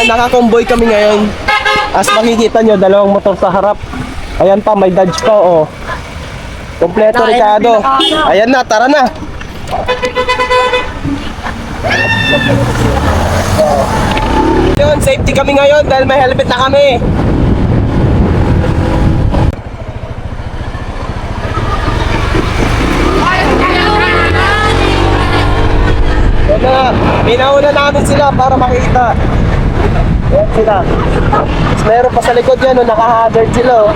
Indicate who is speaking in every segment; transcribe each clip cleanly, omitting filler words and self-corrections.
Speaker 1: naka-convoy kami ngayon. As makikita nyo, dalawang motor sa harap. Ayan pa, may Dodge pa, oh. Kompleto, Ricardo. Ayan na, tara na. Yun, safety kami ngayon dahil may helmet na kami. Yan na, pinauna namin sila para makita. Yan sila. Mas meron pa sa likod yan, no, naka-hazard sila, oh.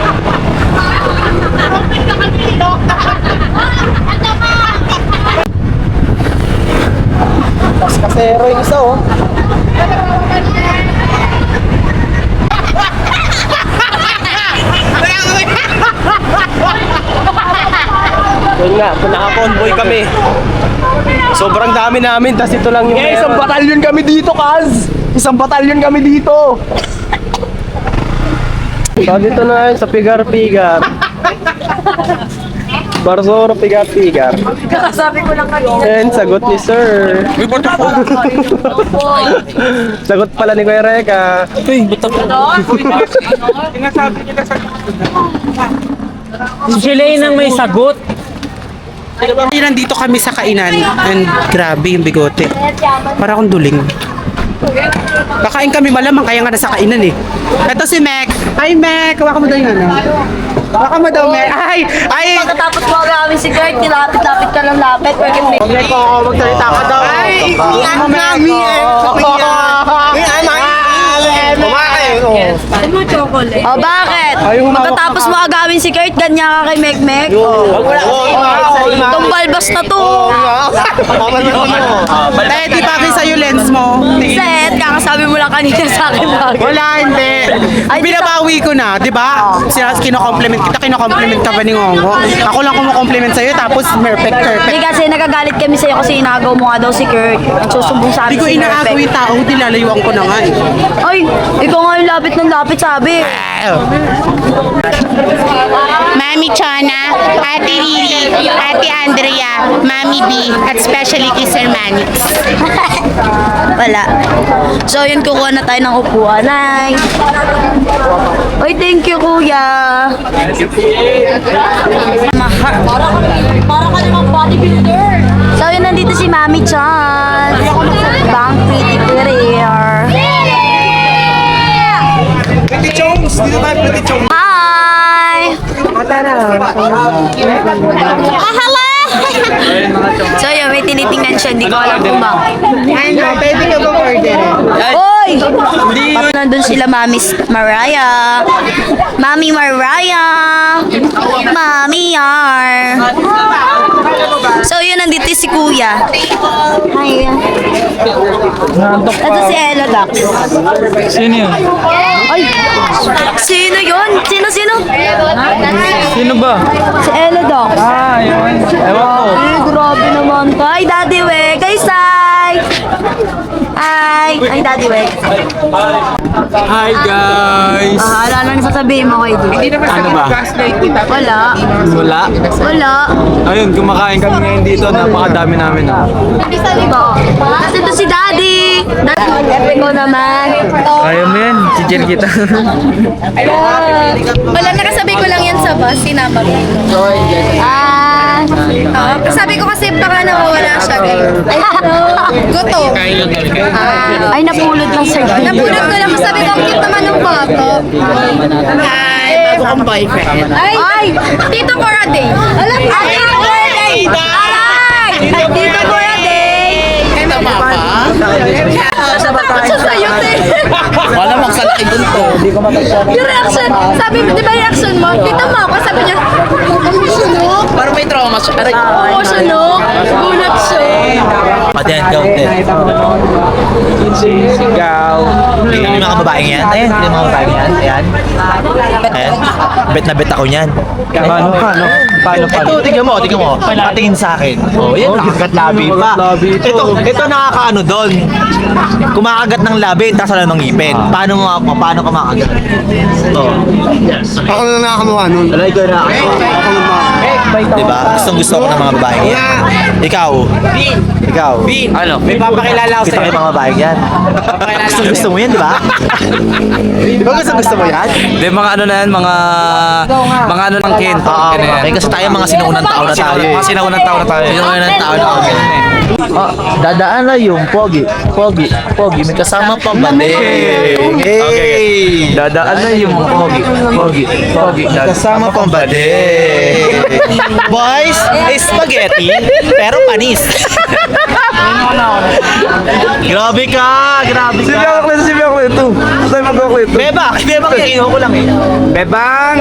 Speaker 1: Tapos kasero yung isa, oh. Yun nga, naka-convoy kami. Sobrang dami namin, tas ito lang yung isang batalyon kami dito, Kaz! Isang batalyon kami dito! So, dito na yun sa Pigar-Pigar. Barzoro Pigar-Pigar.
Speaker 2: Sabi ko lang kanina.
Speaker 1: And sagot ni Sir. Sagot pala ni Kuya Reka.
Speaker 3: Uy, ba't ako? Si Shelay nang may sagot.
Speaker 4: Nandito kami sa kainan and grabe yung bigote. Para akong duling. Kakain kami malamang kaya nga nasa kainan eh. Ito si Mek. Hi Mek! Hawakan mo daw yung ano. Hawakan mo daw Mek. Ay!
Speaker 2: Pagkatapos mo kami si Kurt, nilapit-lapit ka lang lapit.
Speaker 1: Huwag ko, magsalita ka daw.
Speaker 4: Ay! Mami eh!
Speaker 2: Ano chocolate? Oh, bakit? Pagkatapos mo agawin si Kurt, ganyan ka kay Mek-Mek? Itong balbas na to.
Speaker 4: Dahil di bagay sa'yo lens mo.
Speaker 2: Set, kakasabi mo lang kanina sa akin bagay.
Speaker 4: Wala, hindi. Binabawi ko na, di ba? Kino-compliment kita, kino-compliment ka ba ni Ngongo? Ako lang kumukompliment sa'yo, tapos perfect.
Speaker 2: Hindi kasi nagagalit kami sa'yo kasi inagaw mo nga daw si Kurt. Nagsusumbong sa
Speaker 4: Hindi
Speaker 2: amin
Speaker 4: ko
Speaker 2: si
Speaker 4: inaagaw yung tao, nilalayuan ko na nga eh.
Speaker 2: Ay, ikaw nga yung lapit ng lapit sabi.
Speaker 5: Mami Chona, Ate Lily, Ate Andrea, Mami B, at especially kay Sir Manix.
Speaker 2: Wala. So, yun, kukuha na tayo ng upuan. Ay. Oy, thank you, kuya. Para ka namang bodybuilder. So, yun, nandito si Mami Chan. Bang pretty career.
Speaker 1: Pretty Chongs! Dito tayo, Pretty Chongs!
Speaker 2: Hi! Hello! So, yun, may tinitingnan siya. Hindi ko alam kung bakit.
Speaker 4: Ano, pwede ka bang order?
Speaker 2: Oy! Nandun sila Mami Mariah. Mami Mariah. Mami Yar. So yun, nandito si Kuya. Hi. Ito si Ella Dax.
Speaker 3: Sino yun?
Speaker 2: Ay! Sino yun? Sino?
Speaker 3: Sino ba?
Speaker 2: Si Ella Dax.
Speaker 3: Ah, yun. Ewan ko.
Speaker 2: Ay, grabe naman to. Ay, Daddy Weg. Ay, Sai. Ay, Daddy Weg.
Speaker 3: Hi guys!
Speaker 2: Ano na sasabihin mo kay Dude?
Speaker 3: Ano ba?
Speaker 2: Wala.
Speaker 3: Wala?
Speaker 2: Wala.
Speaker 3: Ayun, kumakain kami ngayon dito. Napakadami namin.
Speaker 2: Ito. Tapos ito si Daddy. Daddy ko naman.
Speaker 3: Ayaw mo yan. Si Jill kita.
Speaker 6: Wala, nakasabi ko lang yan sa bus, sinama ko. Sabi ko kasi baka nawawala siya, guys. Guto.
Speaker 2: Ay, napulot lang sir.
Speaker 6: Napulot ko lang, sabi ko, ang cute naman ng bata. Hi.
Speaker 4: Bago kang boyfriend.
Speaker 6: Ay, Tito Cora Day. Alam mo, Tito Cora Day. Aray! Tito Cora Day.
Speaker 4: Ito ba pa?
Speaker 6: Takot siya sa'yo, te.
Speaker 4: Wala magsalaki dun to.
Speaker 6: Yung reaction, sabi mo, di ba reaction mo? Tito mo ako, sabi niya, sunok.
Speaker 4: Parang may trauma siya.
Speaker 6: Oo, sunok. Gulat siya.
Speaker 7: Ayan, go,
Speaker 1: Sigaw.
Speaker 7: Tingnan yung mga babaeng yan. Ayan, tingnan yung mga babaeng yan. Ayan. Ayan. Bet na bet ako niyan.
Speaker 1: Paano?
Speaker 7: Ito, tingnan mo. Patingin sa akin. Oh, yan, nakagat labi pa. Ito nakakaano doon. Kumakagat ng labi, tapos wala namang ngipin. Paano ka makagat? Oh.
Speaker 8: Ako na nakakamukha nun.
Speaker 7: Alay ko na.
Speaker 8: Ako na
Speaker 7: Diba? Gusto ko ng mga babaeng yan. Ikaw. Ikaw.
Speaker 4: Ano? May papakilala ako
Speaker 7: Gusto ko
Speaker 4: sa'yo.
Speaker 7: yung mga babaeng yan. Gusto mo yan, di ba? Di ba gusto mo yan?
Speaker 3: Hindi, mga ano na yan, mga ano ng kin.
Speaker 7: Oo, okay. Kasi tayo mga sinuunang tao na tayo eh.
Speaker 3: Mga sinaunang tao na tayo.
Speaker 7: Sinuunang tao na tayo. Dadaan na yung pogi. May kasama pa ba? Hey!
Speaker 3: Dadaan na yung pogi.
Speaker 7: Kasama pang bade. Boys, spaghetti, pero panis. Grabe ka. Bebang yung ko lang eh.
Speaker 3: Bebang!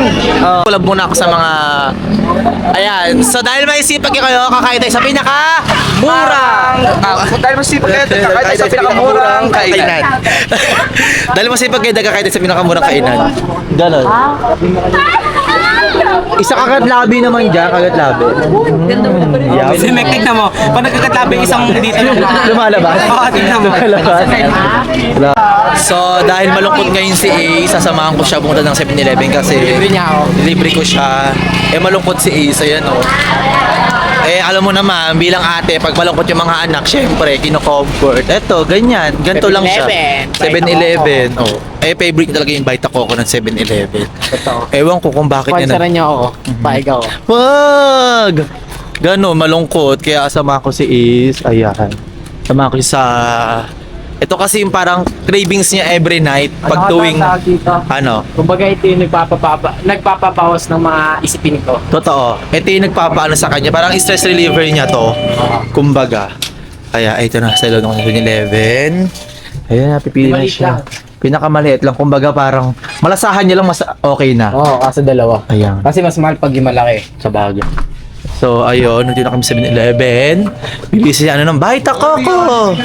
Speaker 7: Kulab muna ako sa mga... Ayan, so dahil may sipag kayo, kakain tayo sa pinaka-murang...
Speaker 3: Dahil masipag kayo, kakain tayo sa pinakamurang kainan.
Speaker 7: Dahil masipag kayo, kakain tayo sa pinakamurang kainan. Ganon. Isa kagat labi naman dyan, kagat labi.
Speaker 4: Si Mek, tignan mo. Pag nagkakatabi isang dito
Speaker 7: Lumalabas?
Speaker 4: Oo, tignan mo.
Speaker 7: Lumalabas? So, dahil malungkot ngayon si Ace, sasamahan ko siya pumunta ng 7-Eleven kasi libre ko siya. Malungkot si Ace, ayan o. Alam mo naman, bilang ate, pag malungkot yung mga anak, syempre, kino-comfort. Eto, ganyan. Ganito lang siya. 7-Eleven. Oh. Favorite ko talaga yung Vita Coco ng 7-Eleven. Ewan ko kung bakit
Speaker 4: Sponsoran niya ako. Paigaw.
Speaker 7: Wag! Gano'n, malungkot. Kaya asama ko si Ace. Ayan. Sama ko sa... Ito kasi yung parang cravings niya every night pag tuwing... Ano?
Speaker 4: Kumbaga ito yung nagpapapawas ng mga isipin ko.
Speaker 7: Totoo. Ito yung nagpapaano sa kanya. Parang stress reliever niya to. Kumbaga. Kaya ito na sa loob ng 7-Eleven. Ayan, napipili na siya. Pinakamaliit lang. Kumbaga parang malasahan niya lang mas okay na.
Speaker 4: Oo, kasi dalawa.
Speaker 7: Ayan.
Speaker 4: Kasi mas mahal pag yung malaki. Sa bagay.
Speaker 7: So, ayun. Nandito na kami sa 7-Eleven. Bibili siya ng Vita Coco.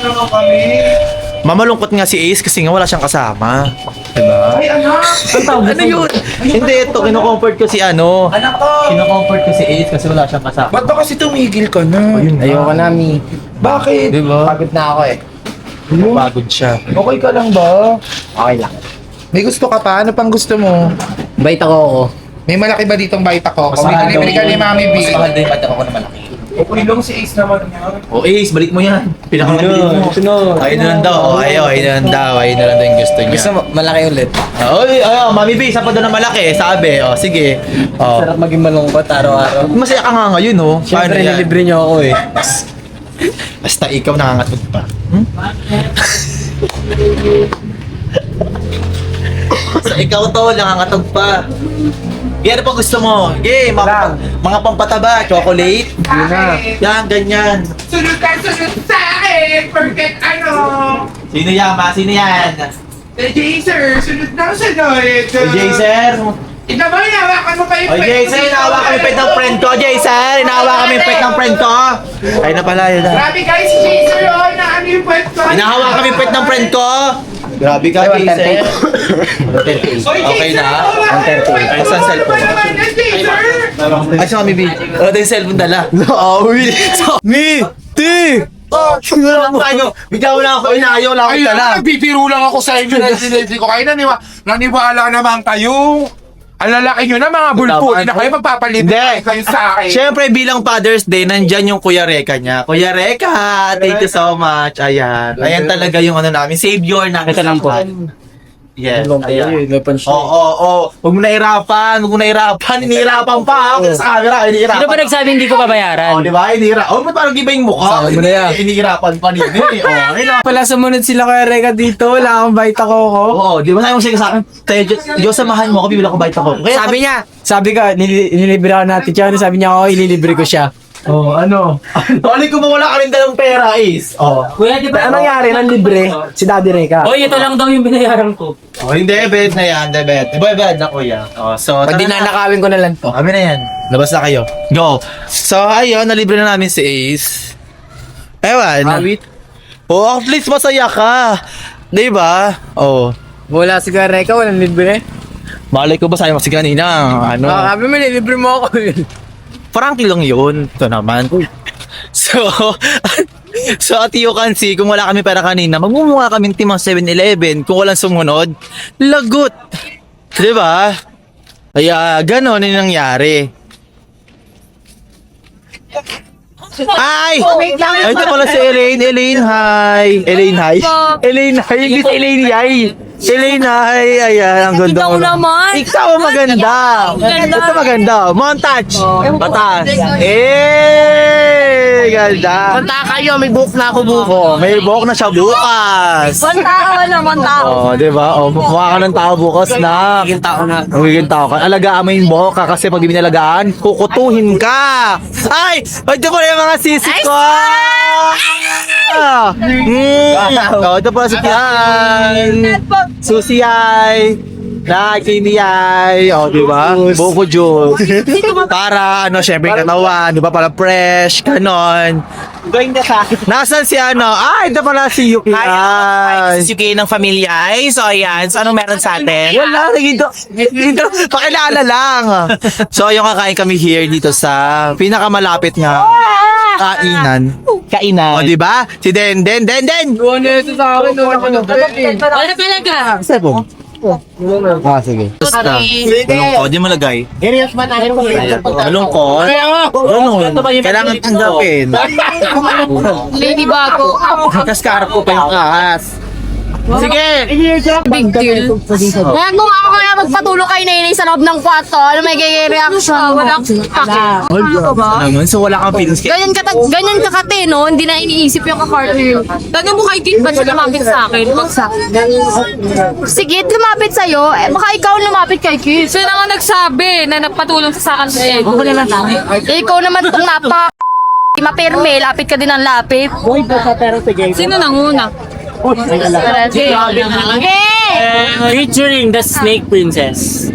Speaker 7: Mamalungkot nga si Ace kasi nga wala siyang kasama. Diba? Ay, anak! Ano yun? Hindi, ito. Kino-comfort ko si ano. Anak ko! Kino-comfort ko si Ace kasi wala siyang kasama.
Speaker 1: Ba't ba kasi tumigil ka na?
Speaker 4: Ayoko na, Mi.
Speaker 1: Bakit?
Speaker 7: Diba?
Speaker 4: Pagod na ako eh.
Speaker 7: Pagod siya.
Speaker 1: Okay ka lang ba?
Speaker 4: Okay lang.
Speaker 1: May gusto ka pa? Ano pang gusto mo?
Speaker 4: Bait ako ako.
Speaker 1: May malaki ba ditong Vita Coco? May
Speaker 7: mahal
Speaker 1: delivery ka ni Mami B.
Speaker 7: Mas mahal din yung Vita Coco na malaki.
Speaker 1: Okay lang si Ace naman yan.
Speaker 7: O Ace, balik mo yan. Pinakamabili mo. Ayun na lang daw. Ayun na lang daw yung gusto niya.
Speaker 4: Gusto mo, malaki ulit.
Speaker 7: Oy, Mami B, isa pa doon na malaki. Sabi, sige.
Speaker 4: Sarap maging malungkot araw-araw.
Speaker 7: Masaya ka nga ngayon, no?
Speaker 4: Siyempre,
Speaker 7: Paano yan?
Speaker 4: nilibre niyo ako eh.
Speaker 7: Basta ikaw nangangatog pa. Basta ikaw to, nangangatog pa. Yan pa gusto mo. Okay, mga pampataba, chocolate. Yan, ganyan.
Speaker 1: Sunod ka sunod sa akin! Forget ano!
Speaker 7: Sino yan, ma? Sino yan?
Speaker 1: Jaser! Sunod na sunod!
Speaker 7: O Jaser?
Speaker 1: Ito ba, hinawakan mo pa yung
Speaker 7: O Jaser, inawa kami pet ng friend ko. Jaser, inawa kami pet ng friend ko. Ay na pala, yun na.
Speaker 1: Grabe guys, si Jaser oh, na ano yung pwet ko.
Speaker 7: Inahawa kami pet ng friend ko. Grabe ka, Jaser. Okay na? Ay, saan cellphone? Ay, si Mami B. Wala tayong cellphone dala. Uy! Mi! Ti! Bigla mo lang ako inayaw lang ako dala.
Speaker 1: Nagbibiro lang ako sa inyo na sinildi ko kayo. Naniwala naman kayo. Ang lalaki nyo na mga bulpuli na kayo magpapalibre kayo sa akin.
Speaker 7: Siyempre, bilang Father's Day, nandyan yung Kuya Reka niya. Kuya Reka, thank you so much. Ayan. Ayan talaga yung ano namin. Savior namin.
Speaker 4: Ito lang po.
Speaker 7: Yes. Ayan.
Speaker 4: Weapon
Speaker 7: Oo. Huwag mo nahirapan. Hinihirapan pa ako sa camera. Hinihirapan.
Speaker 4: Sino ba nagsabing hindi ko babayaran?
Speaker 7: Di ba? Hinihirapan. Ba't parang iba yung mukha?
Speaker 4: Sabi mo na yan.
Speaker 7: Hinihirapan pa niya. Ayun.
Speaker 4: Pala sumunod sila kay Reka dito, wala akong Vita Coco.
Speaker 7: Oo. Di ba sabi mo siya sa akin? Diyos, samahan mo ako. Bibila ko Vita Coco. Kaya
Speaker 4: Sabi ko, nililibre ako natin siya. Sabi niya ako, ililibre ko siya.
Speaker 7: ano? Toli ko ba wala ka rin dalang pera, Is?
Speaker 4: Kuya, di ba?
Speaker 1: Ano nangyari ng libre? Si Daddy Reka.
Speaker 4: Oy, ito lang daw yung binayaran ko.
Speaker 7: Hindi, bet na yan. Bet. Di ba, bet na kuya? So,
Speaker 4: Pag dinanakawin ko na lang to.
Speaker 7: Kami na yan. Labas na kayo. Go. So, ayun, nalibre na namin si Ace. Ewan. At least masaya ka. Di ba?
Speaker 4: Wala si Kuya Reka, walang libre.
Speaker 7: Malay ko ba sa'yo kasi kanina? Ano?
Speaker 4: Sabi mo, nilibre mo ako.
Speaker 7: Frankie lang yun. Ito naman. So, at you can see, kung wala kami pera kanina, magmumukha kami team ng 7-Eleven. Kung walang sumunod, lagot. Diba? Kaya, ganon yung nangyari. Ay! Ay, ito pala si Elaine. Elaine, hi. Elaine, hi. Elaine, hi. Hindi si Elaine, hi. Elaine, hi. Ayan, ang ganda.
Speaker 6: Ikaw naman.
Speaker 7: Ikaw ang maganda. Ito maganda. Montage. Batas. Ganda.
Speaker 1: Punta kayo, may book na ako buko.
Speaker 7: Oh, may buhok na siya bukas.
Speaker 6: Tao naman tao.
Speaker 7: Oh, di ba? Oh, mukha ka ng tao bukas na.
Speaker 1: Magiging tao na.
Speaker 7: Magiging tao ka. Alagaan mo yung buhok ka kasi pag di mo nalagaan, kukutuhin ka. Ay! Ito pala yung mga sisi ko. Oh, ito pala si Tian. Susi ay. Kimi ay. Oh, di ba? Buko juice. Para, syempre yung katawan. Di ba? Para fresh. Ganon. Nasaan si ito pala si Yuki. Ay.
Speaker 1: Si Yuki ng pamilya ay. So, ayan. So, anong meron sa atin?
Speaker 7: Wala, dito. Pakilala lang. So, yung kakain kami here dito sa pinakamalapit nga kainan.
Speaker 1: Kainan.
Speaker 7: O, di ba? Si Den.
Speaker 6: Wala talaga.
Speaker 7: Sabong. Ah, sige. Basta. Malungkod, di malagay. Malungkod? Kailangan tanggapin.
Speaker 6: Lady Bago.
Speaker 7: Kaskar ko pa yung ahas. Sige!
Speaker 6: Big deal. Kaya kung ako kaya magpatulong kay Nenay sa loob ng kwarto, ano may reaction? Walang kake.
Speaker 7: Naman, so wala kang feelings.
Speaker 6: Ganyan kakate, no? Hindi na iniisip yung kapartner. Tanong mo kay Kit, ba't siya lumapit sa akin? Wag sa akin. Sige, lumapit sa'yo. Baka ikaw lumapit kay Kit. Siya na nga nagsabi na nagpatulong sa akin sa ego. Ikaw naman itong mapirme, lapit ka din ng lapit. Sino nanguna?
Speaker 1: Featuring the Snake Princess.